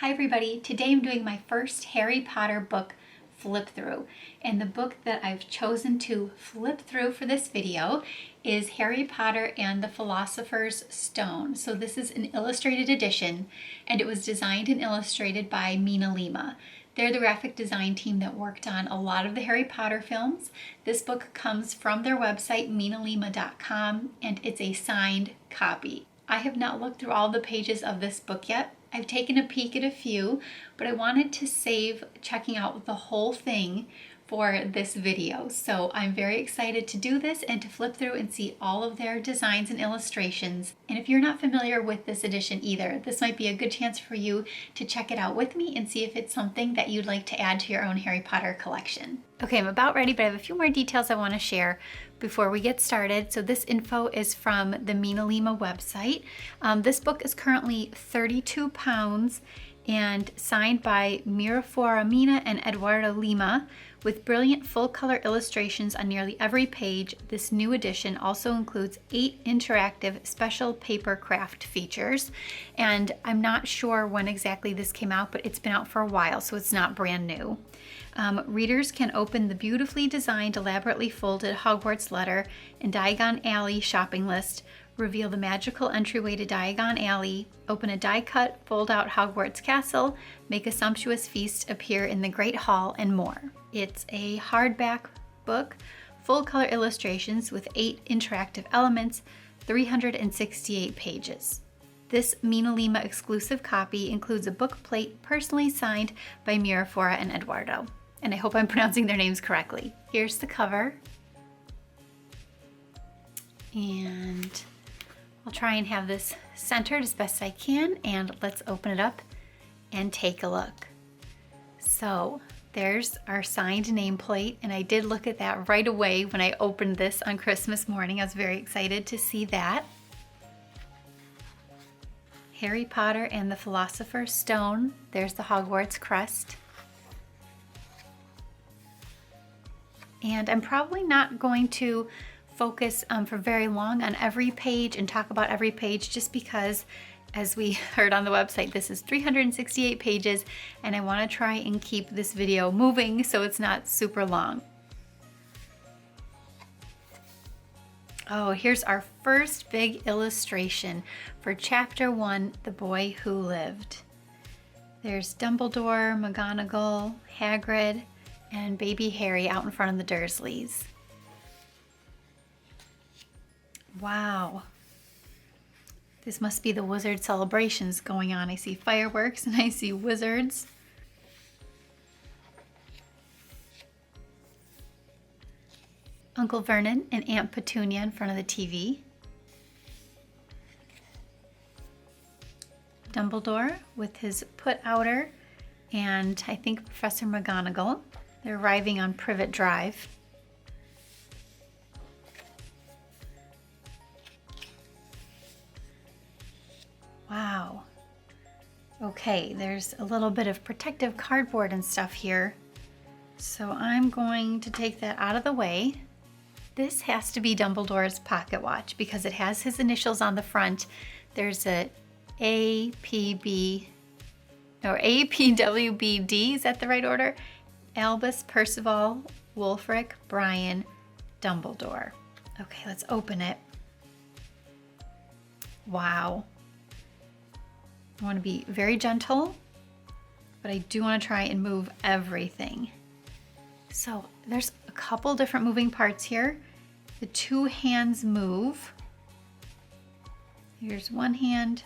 Hi everybody, today I'm doing my first Harry Potter book flip through, and the book that I've chosen to flip through for this video is Harry Potter and the Philosopher's Stone. So this is an illustrated edition, and it was designed and illustrated by MinaLima. They're the graphic design team that worked on a lot of the Harry Potter films. This book comes from their website, MinaLima.com, and it's a signed copy. I have not looked through all the pages of this book yet. I've taken a peek at a few, but I wanted to save checking out the whole thing for this video. So I'm very excited to do this and to flip through and see all of their designs and illustrations. And if you're not familiar with this edition either, this might be a good chance for you to check it out with me and see if it's something that you'd like to add to your own Harry Potter collection. Okay, I'm about ready, but I have a few more details I want to share before we get started. So this info is from the MinaLima website. This book is currently £32 and signed by Miraflora Mina and Eduardo Lima with brilliant full-color illustrations on nearly every page. This new edition also includes 8 interactive special paper craft features, and I'm not sure when exactly this came out, but it's been out for a while, so it's not brand new. Readers can open the beautifully designed, elaborately folded Hogwarts letter and Diagon Alley shopping list, reveal the magical entryway to Diagon Alley, open a die-cut, fold-out Hogwarts castle, make a sumptuous feast appear in the Great Hall, and more. It's a hardback book, full-color illustrations with 8 interactive elements, 368 pages. This MinaLima exclusive copy includes a book plate personally signed by Miraflora and Eduardo. And I hope I'm pronouncing their names correctly. Here's the cover. And I'll try and have this centered as best I can, and let's open it up and take a look. So there's our signed nameplate, and I did look at that right away when I opened this on Christmas morning. I was very excited to see that. Harry Potter and the Philosopher's Stone. There's the Hogwarts crest. And I'm probably not going to focus for very long on every page and talk about every page, just because, as we heard on the website, this is 368 pages, and I want to try and keep this video moving so it's not super long. Oh, here's our first big illustration for Chapter 1, The Boy Who Lived. There's Dumbledore, McGonagall, Hagrid, and baby Harry out in front of the Dursleys. Wow. This must be the wizard celebrations going on. I see fireworks and I see wizards. Uncle Vernon and Aunt Petunia in front of the TV. Dumbledore with his put-outer and I think Professor McGonagall. They're arriving on Privet Drive. Wow. Okay, there's a little bit of protective cardboard and stuff here. So I'm going to take that out of the way. This has to be Dumbledore's pocket watch because it has his initials on the front. There's a APWBD, is that the right order? Albus, Percival, Wulfric, Brian, Dumbledore. Okay, let's open it. Wow. I want to be very gentle, but I do want to try and move everything. So there's a couple different moving parts here. The 2 hands move. Here's one hand,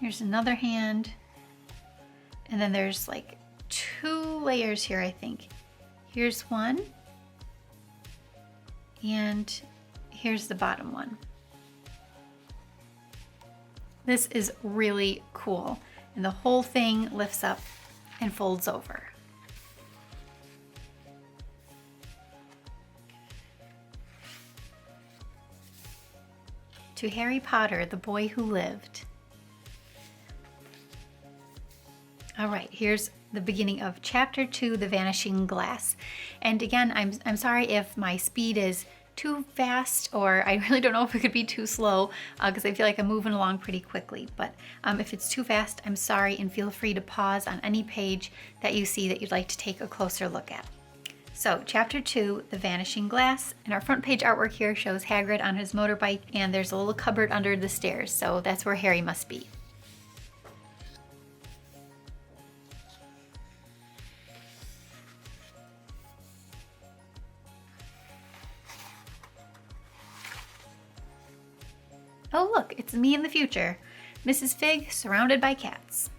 here's another hand, and then there's like 2 layers here, I think. Here's one, and here's the bottom one. This is really cool, and the whole thing lifts up and folds over. To Harry Potter, the Boy Who Lived. All right, here's the beginning of Chapter 2, The Vanishing Glass. And again, I'm sorry if my speed is too fast, or I really don't know if it could be too slow, because I feel like I'm moving along pretty quickly. But if it's too fast, I'm sorry, and feel free to pause on any page that you see that you'd like to take a closer look at. So chapter 2, The Vanishing Glass, and our front page artwork here shows Hagrid on his motorbike, and there's a little cupboard under the stairs, so that's where Harry must be. Oh look, it's me in the future, Mrs. Fig surrounded by cats.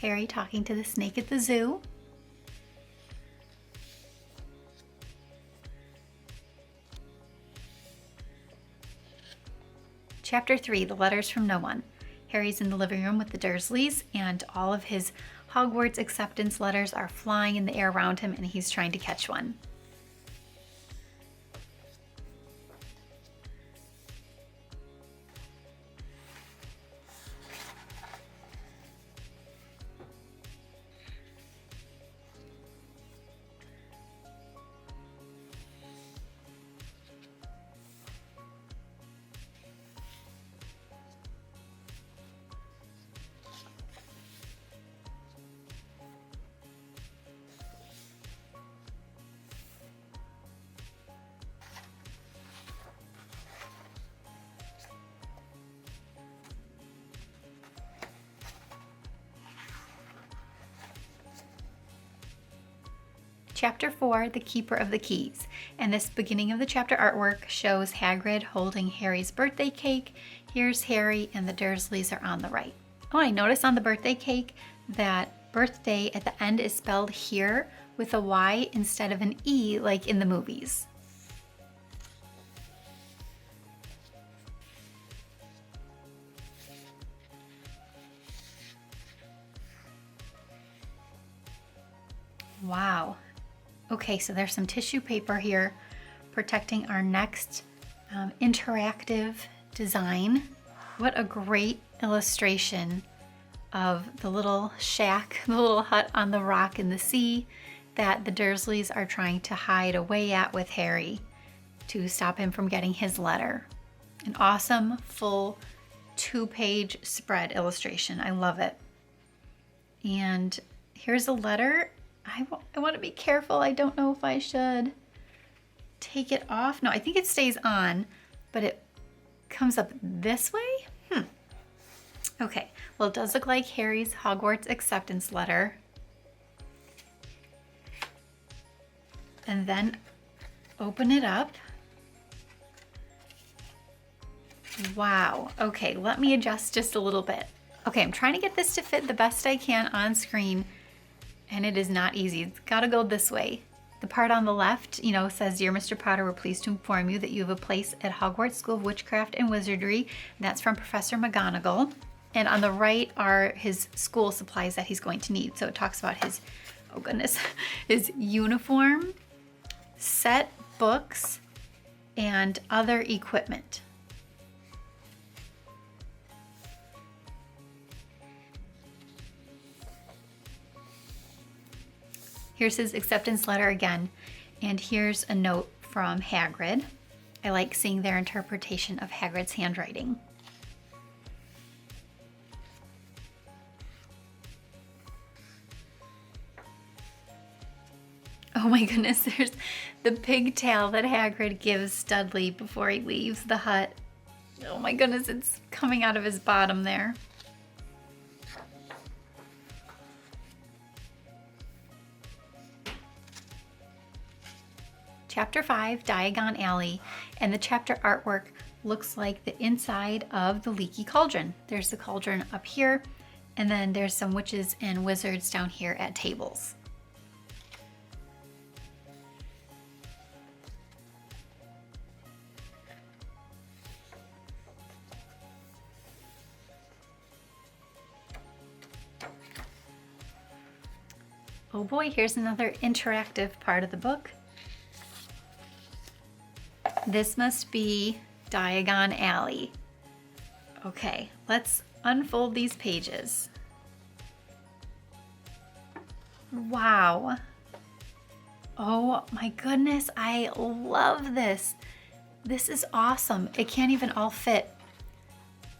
Harry talking to the snake at the zoo. Chapter 3, The Letters from No One. Harry's in the living room with the Dursleys, and all of his Hogwarts acceptance letters are flying in the air around him, and he's trying to catch one. Chapter 4, The Keeper of the Keys. And this beginning of the chapter artwork shows Hagrid holding Harry's birthday cake. Here's Harry, and the Dursleys are on the right. Oh, I noticed on the birthday cake that birthday at the end is spelled here with a Y instead of an E like in the movies. Wow. Okay, so there's some tissue paper here protecting our next interactive design. What a great illustration of the little shack, the little hut on the rock in the sea that the Dursleys are trying to hide away at with Harry to stop him from getting his letter. An awesome full 2-page spread illustration. I love it. And here's a letter. I want to be careful. I don't know if I should take it off. No, I think it stays on, but it comes up this way. Okay, well, it does look like Harry's Hogwarts acceptance letter. And then open it up. Wow. Okay, let me adjust just a little bit. Okay, I'm trying to get this to fit the best I can on screen, and it is not easy. It's gotta go this way. The part on the left, says, "Dear Mr. Potter, we're pleased to inform you that you have a place at Hogwarts School of Witchcraft and Wizardry." And that's from Professor McGonagall. And on the right are his school supplies that he's going to need. So it talks about his, oh goodness, his uniform, set books, and other equipment. Here's his acceptance letter again, and here's a note from Hagrid. I like seeing their interpretation of Hagrid's handwriting. Oh my goodness, there's the pigtail that Hagrid gives Dudley before he leaves the hut. Oh my goodness, it's coming out of his bottom there. Chapter 5, Diagon Alley, and the chapter artwork looks like the inside of the leaky cauldron. There's the cauldron up here, and then there's some witches and wizards down here at tables. Oh boy, here's another interactive part of the book. This must be Diagon Alley. Okay, let's unfold these pages. Wow. Oh my goodness, I love this. This is awesome. It can't even all fit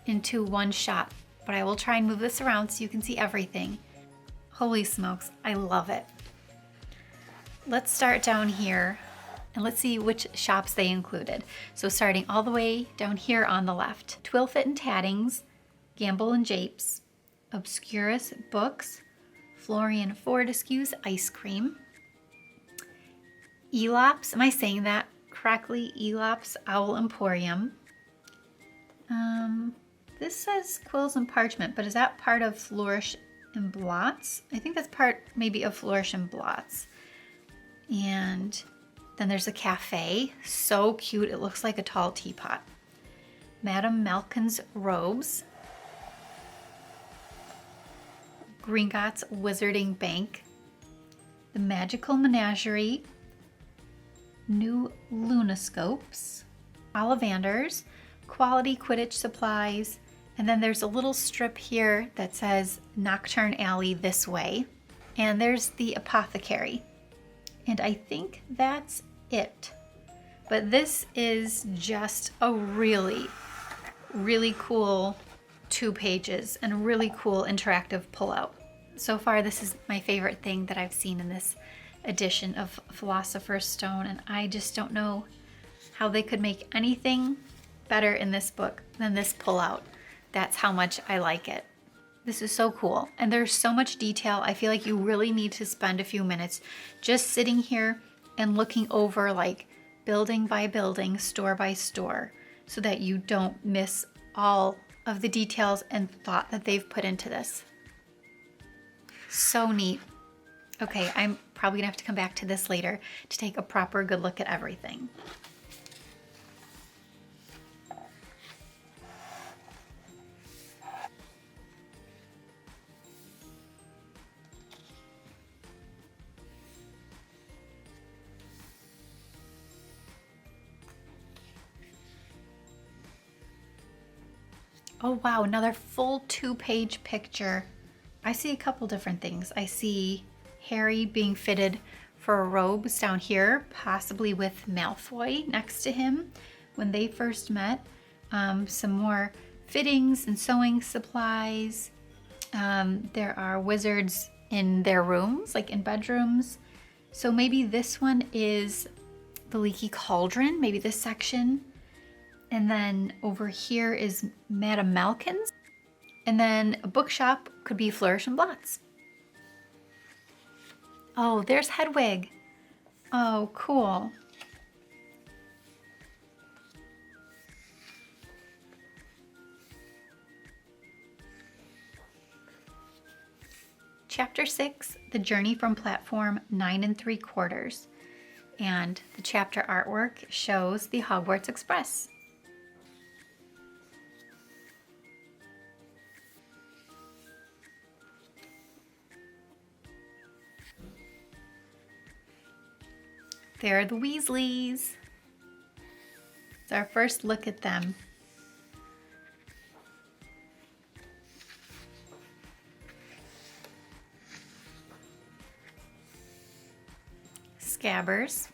into one shot, but I will try and move this around so you can see everything. Holy smokes, I love it. Let's start down here and let's see which shops they included. So starting all the way down here on the left, Twill Fit and Tattings, Gamble and Japes, Obscurus Books, Florian Fortescue's Ice Cream, Elops, am I saying that correctly? Elops Owl Emporium. This says Quills and Parchment, but is that part of Flourish and Blots? I think that's part maybe of Flourish and Blots. And then there's a cafe, so cute, it looks like a tall teapot. Madame Malkin's Robes, Gringotts Wizarding Bank, The Magical Menagerie, New Lunoscopes, Ollivanders, Quality Quidditch Supplies, and then there's a little strip here that says Nocturne Alley this way. And there's the Apothecary. And I think that's it. But this is just a really, really cool 2 pages and a really cool interactive pullout. So far, this is my favorite thing that I've seen in this edition of Philosopher's Stone, and I just don't know how they could make anything better in this book than this pullout. That's how much I like it. This is so cool, and there's so much detail. I feel like you really need to spend a few minutes just sitting here and looking over like building by building, store by store, so that you don't miss all of the details and thought that they've put into this. So neat. Okay, I'm probably gonna have to come back to this later to take a proper good look at everything. Oh wow, another full 2-page picture. I see a couple different things. I see Harry being fitted for robes down here, possibly with Malfoy next to him when they first met. Some more fittings and sewing supplies. There are wizards in their rooms, like in bedrooms. So maybe this one is the Leaky Cauldron, maybe this section. And then over here is Madame Malkin's. And then a bookshop could be Flourish and Blots. Oh, there's Hedwig. Oh, cool. Chapter 6, The Journey from Platform 9 3/4. And the chapter artwork shows the Hogwarts Express. There are the Weasleys. It's our first look at them. Scabbers.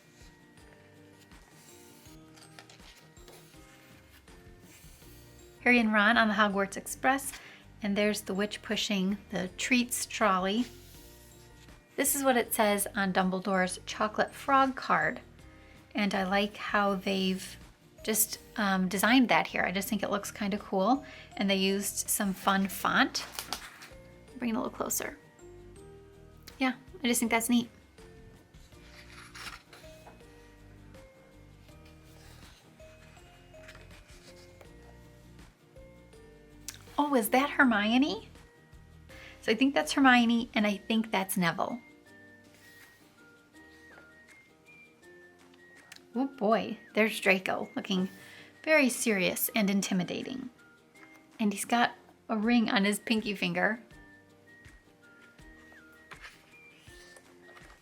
Harry and Ron on the Hogwarts Express, and there's the witch pushing the treats trolley. This is what it says on Dumbledore's chocolate frog card, and I like how they've just designed that here. I just think it looks kind of cool, and they used some fun font. Bring it a little closer. Yeah, I just think that's neat. Oh, is that Hermione? So I think that's Hermione, and I think that's Neville. Oh boy, there's Draco, looking very serious and intimidating. And he's got a ring on his pinky finger.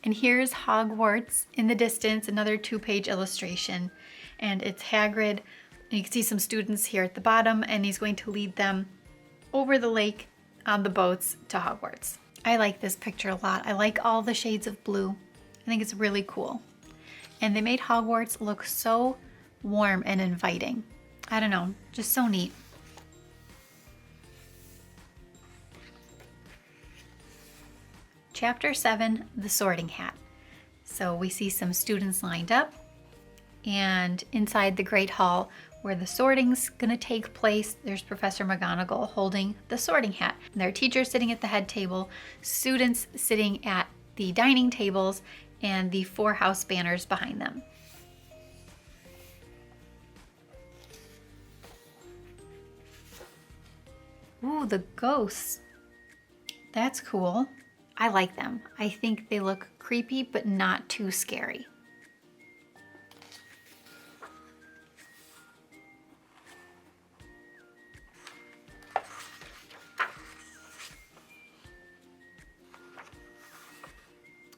And here's Hogwarts in the distance, another 2-page illustration. and it's Hagrid. You can see some students here at the bottom, and he's going to lead them over the lake on the boats to Hogwarts. I like this picture a lot. I like all the shades of blue. I think it's really cool. And they made Hogwarts look so warm and inviting. I don't know, just so neat. Chapter 7, The Sorting Hat. So we see some students lined up, and inside the Great Hall where the sorting's gonna take place, there's Professor McGonagall holding the sorting hat. And there are teachers sitting at the head table, students sitting at the dining tables, and the 4 house banners behind them. Ooh, the ghosts. That's cool. I like them. I think they look creepy, but not too scary.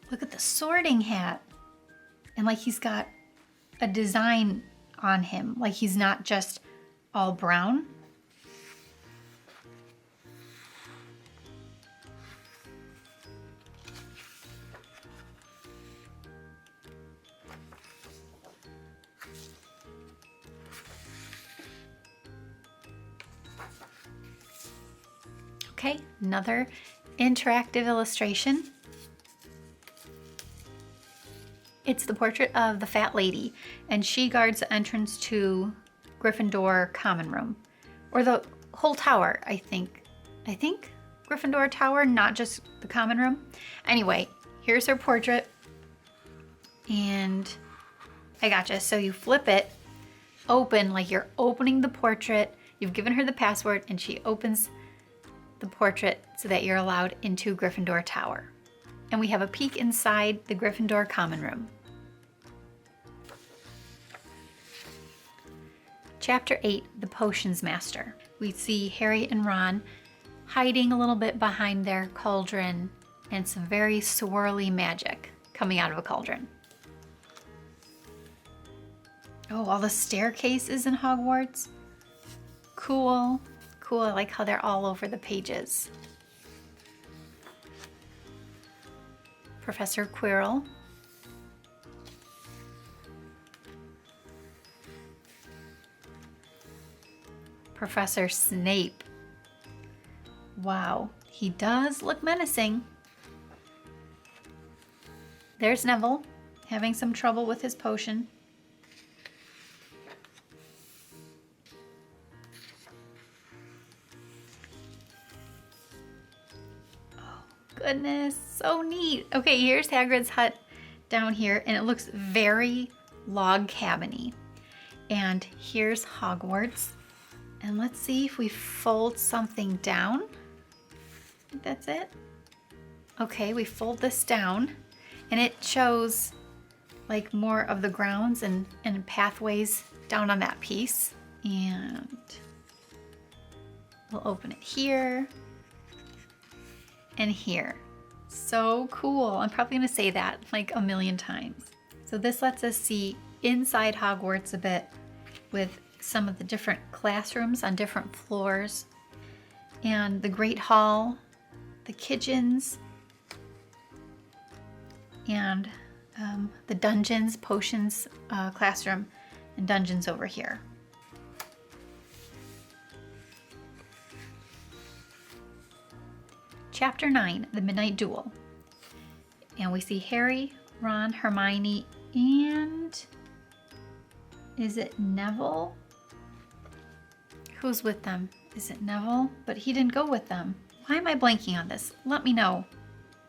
Look at the sorting hat. And like he's got a design on him. Like he's not just all brown. Okay, another interactive illustration. It's the portrait of the fat lady, and she guards the entrance to Gryffindor common room, or the whole tower, I think. I think Gryffindor tower, not just the common room. Anyway, here's her portrait, and I gotcha. So you flip it open like you're opening the portrait. You've given her the password, and she opens the portrait so that you're allowed into Gryffindor tower. And we have a peek inside the Gryffindor common room. Chapter 8, The Potions Master. We see Harry and Ron hiding a little bit behind their cauldron and some very swirly magic coming out of a cauldron. Oh, all the staircases in Hogwarts. Cool, cool. I like how they're all over the pages. Professor Quirrell. Professor Snape. Wow, he does look menacing. There's Neville, having some trouble with his potion. Goodness, so neat. Okay, here's Hagrid's hut down here, and it looks very log cabin-y. And here's Hogwarts. And let's see if we fold something down. I think that's it. Okay, we fold this down, and it shows like more of the grounds and pathways down on that piece. And we'll open it here. And here. So cool. I'm probably gonna say that like a million times. So this lets us see inside Hogwarts a bit with some of the different classrooms on different floors, and the Great Hall, the kitchens, and the dungeons, potions classroom, and dungeons over here. Chapter 9, The Midnight Duel. And we see Harry, Ron, Hermione, and is it Neville? Who's with them? Is it Neville? But he didn't go with them. Why am I blanking on this? Let me know.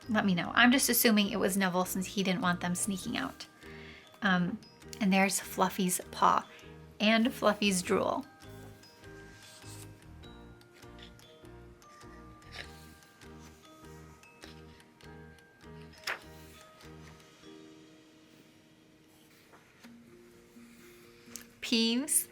Let me know. I'm just assuming it was Neville since he didn't want them sneaking out. And there's Fluffy's paw and Fluffy's drool. Peeves.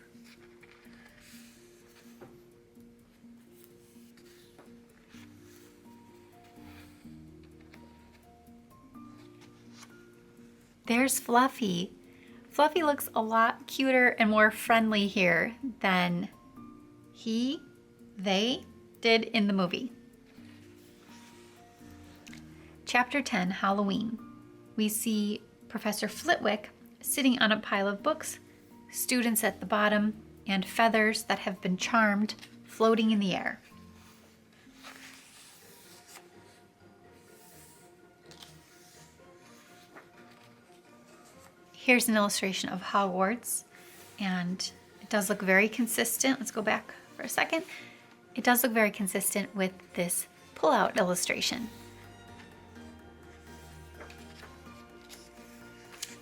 There's Fluffy. Fluffy looks a lot lot cuter and more friendly here than they did in the movie. Chapter 10, Halloween. We see Professor Flitwick sitting on a pile of books, students at the bottom, and feathers that have been charmed floating in the air. Here's an illustration of Hogwarts, and it does look very consistent. Let's go back for a second. It does look very consistent with this pull-out illustration.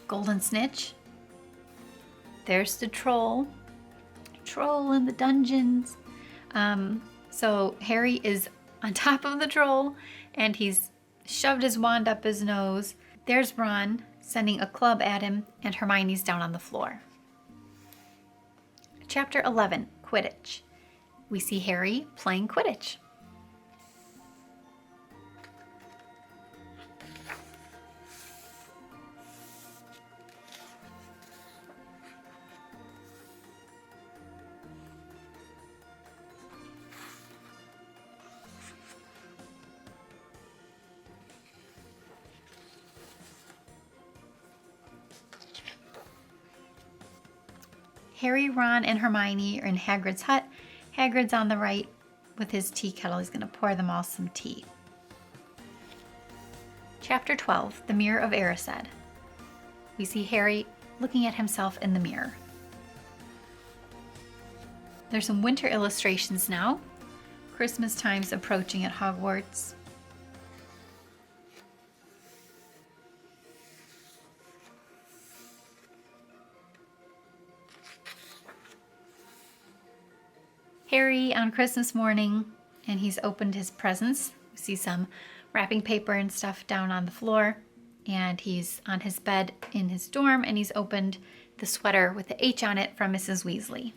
Golden Snitch. There's the troll. Troll in the dungeons. So Harry is on top of the troll, and he's shoved his wand up his nose. There's Ron sending a club at him, and Hermione's down on the floor. Chapter 11, Quidditch. We see Harry playing Quidditch. Harry, Ron, and Hermione are in Hagrid's hut. Hagrid's on the right with his tea kettle. He's going to pour them all some tea. Chapter 12, The Mirror of ERISED. We see Harry looking at himself in the mirror. There's some winter illustrations now. Christmas time's approaching at Hogwarts. Harry on Christmas morning, and he's opened his presents. We see some wrapping paper and stuff down on the floor, and he's on his bed in his dorm, and he's opened the sweater with the H on it from Mrs. Weasley.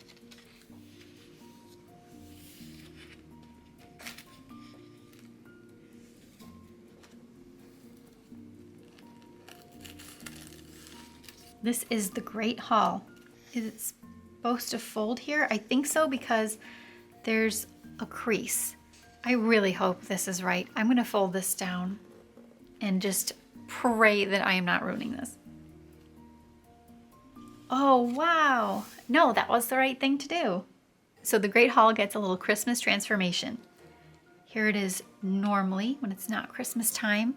This is the Great Hall. Is it supposed to fold here? I think so, because there's a crease. I really hope this is right. I'm gonna fold this down and just pray that I am not ruining this. Oh, wow. No, that was the right thing to do. So the Great Hall gets a little Christmas transformation. Here it is normally when it's not Christmas time.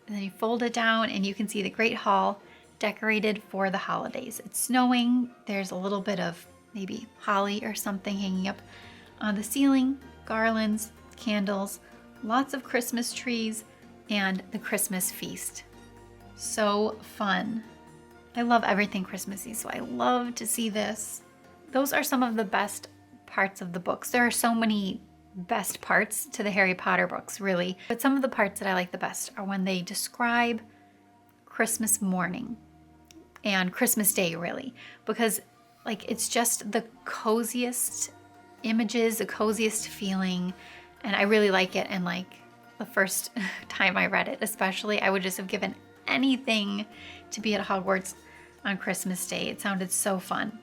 And then you fold it down and you can see the Great Hall decorated for the holidays. It's snowing. There's a little bit of maybe holly or something hanging up on the ceiling, garlands, candles, lots of Christmas trees, and the Christmas feast. So fun. I love everything Christmassy, so I love to see this. Those are some of the best parts of the books. There are so many best parts to the Harry Potter books, really. But some of the parts that I like the best are when they describe Christmas morning and Christmas Day, really, because like it's just the coziest images, the coziest feeling, and I really like it. And like the first time I read it, especially, I would just have given anything to be at Hogwarts on Christmas Day. It sounded so fun.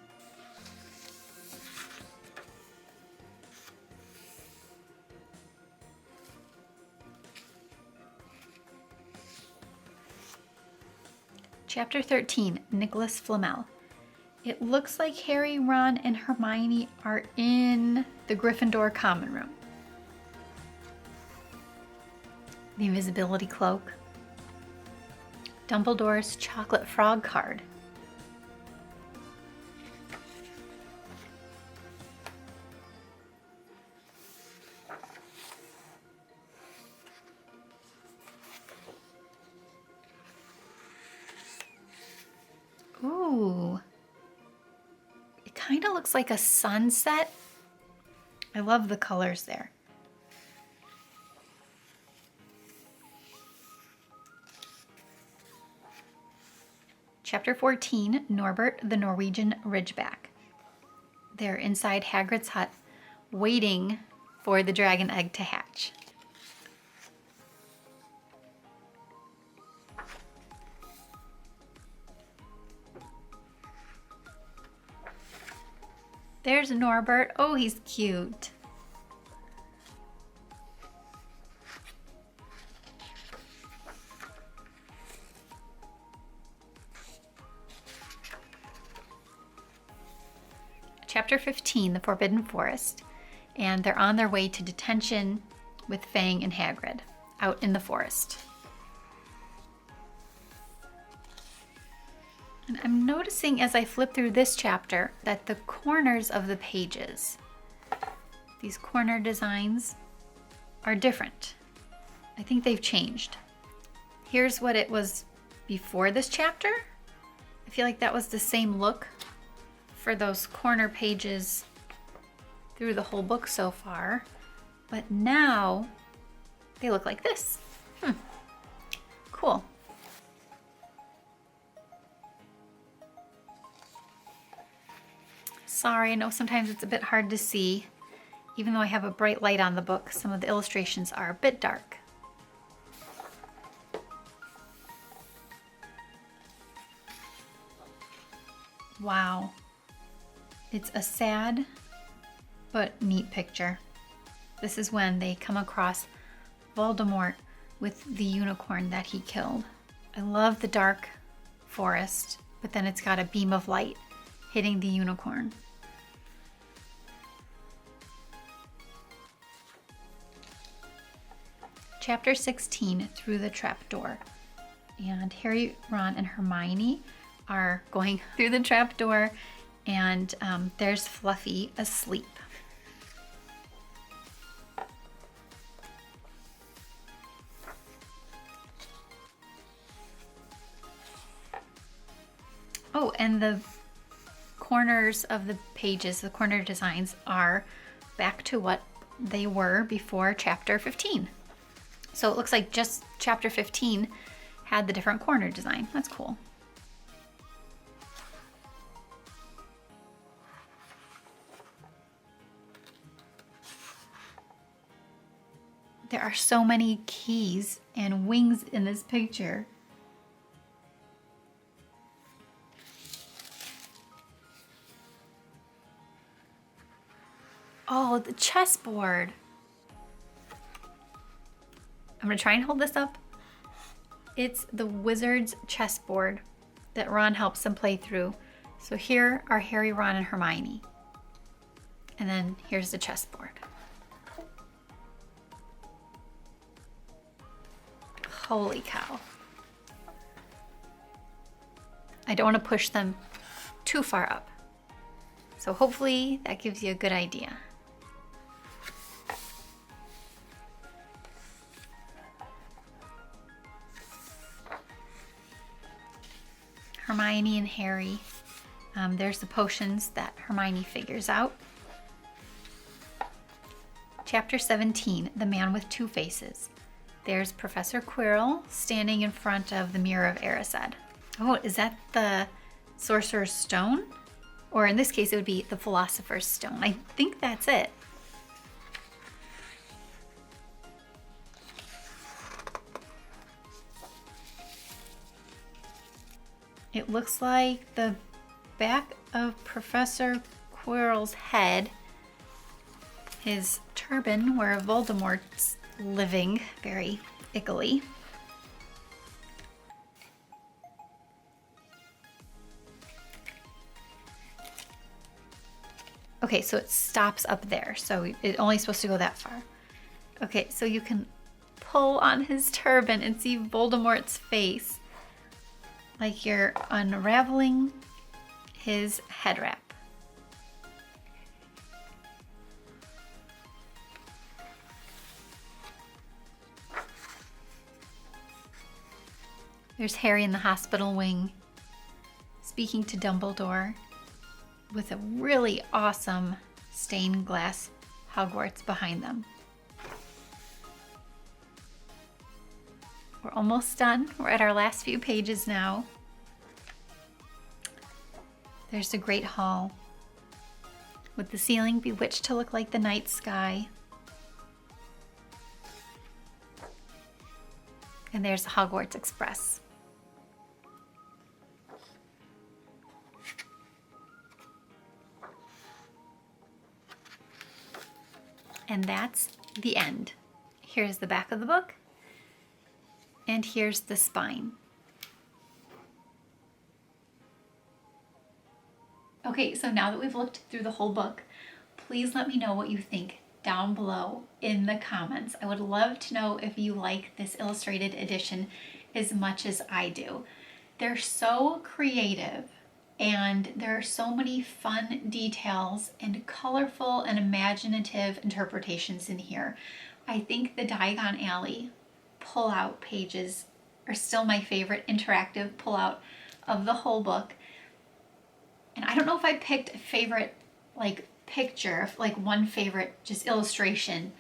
Chapter 13, Nicolas Flamel. It looks like Harry, Ron, and Hermione are in the Gryffindor common room. The invisibility cloak. Dumbledore's chocolate frog card. Ooh. It kind of looks like a sunset. I love the colors there. Chapter 14, Norbert the Norwegian Ridgeback. They're inside Hagrid's hut, waiting for the dragon egg to hatch. There's Norbert. Oh, he's cute. Chapter 15, The Forbidden Forest. And they're on their way to detention with Fang and Hagrid out in the forest. And I'm noticing as I flip through this chapter that the corners of the pages, these corner designs, are different. I think they've changed. Here's what it was before this chapter. I feel like that was the same look for those corner pages through the whole book so far, but now they look like this. Cool. Sorry, I know sometimes it's a bit hard to see. Even though I have a bright light on the book, some of the illustrations are a bit dark. Wow. It's a sad but neat picture. This is when they come across Voldemort with the unicorn that he killed. I love the dark forest, but then it's got a beam of light hitting the unicorn. Chapter 16, Through the Trapdoor. And Harry, Ron, and Hermione are going through the trapdoor, and there's Fluffy asleep. Oh, and the corners of the pages, the corner designs, are back to what they were before chapter 15. So it looks like just chapter 15 had the different corner design. That's cool. There are so many keys and wings in this picture. Oh, the chessboard. I'm gonna try and hold this up. It's the wizard's chessboard that Ron helps them play through. So here are Harry, Ron, and Hermione. And then here's the chessboard. Holy cow. I don't want to push them too far up. So hopefully that gives you a good idea. Hermione and Harry. There's the potions that Hermione figures out. Chapter 17, The Man with Two Faces. There's Professor Quirrell standing in front of the mirror of ERISED. Oh, is that the Sorcerer's Stone? Or in this case, it would be the Philosopher's Stone. I think that's it. It looks like the back of Professor Quirrell's head, his turban where Voldemort's living, very ickily. Okay, so it stops up there, so it's only supposed to go that far. Okay, so you can pull on his turban and see Voldemort's face, like you're unraveling his head wrap. There's Harry in the hospital wing, speaking to Dumbledore with a really awesome stained glass Hogwarts behind them. We're almost done. We're at our last few pages now. There's the Great Hall, with the ceiling bewitched to look like the night sky. And there's the Hogwarts Express. And that's the end. Here's the back of the book, and here's the spine. Okay, so now that we've looked through the whole book, please let me know what you think down below in the comments. I would love to know if you like this illustrated edition as much as I do. They're so creative, and there are so many fun details and colorful and imaginative interpretations in here. I think the Diagon Alley pull-out pages are still my favorite interactive pull-out of the whole book. And I don't know if I picked a favorite picture, one favorite just illustration.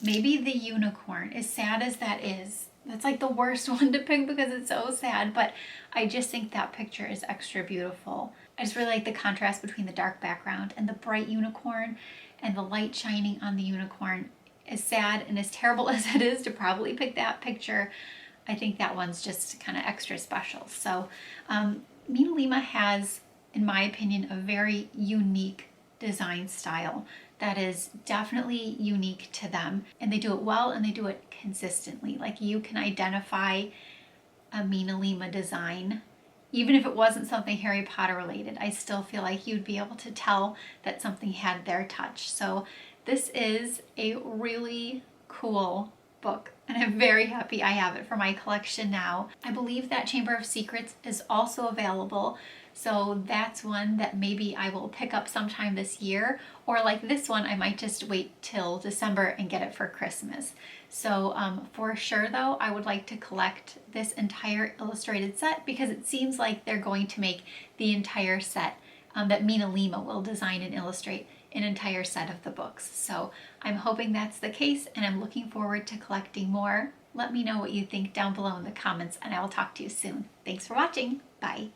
Maybe the unicorn, as sad as that is. That's like the worst one to pick because it's so sad, but I just think that picture is extra beautiful. I just really like the contrast between the dark background and the bright unicorn and the light shining on the unicorn. As sad and as terrible as it is to probably pick that picture, I think that one's just kind of extra special. So MinaLima has, in my opinion, a very unique design style that is definitely unique to them, and they do it well and they do it consistently. Like, you can identify a MinaLima design even if it wasn't something Harry Potter related. I still feel like you'd be able to tell that something had their touch. So this is a really cool book, and I'm very happy I have it for my collection now. I believe that Chamber of Secrets is also available, so that's one that maybe I will pick up sometime this year, or like this one, I might just wait till December and get it for Christmas. So for sure though, I would like to collect this entire illustrated set because it seems like they're going to make the entire set that MinaLima will design and illustrate an entire set of the books. So I'm hoping that's the case, and I'm looking forward to collecting more. Let me know what you think down below in the comments, and I will talk to you soon. Thanks for watching. Bye.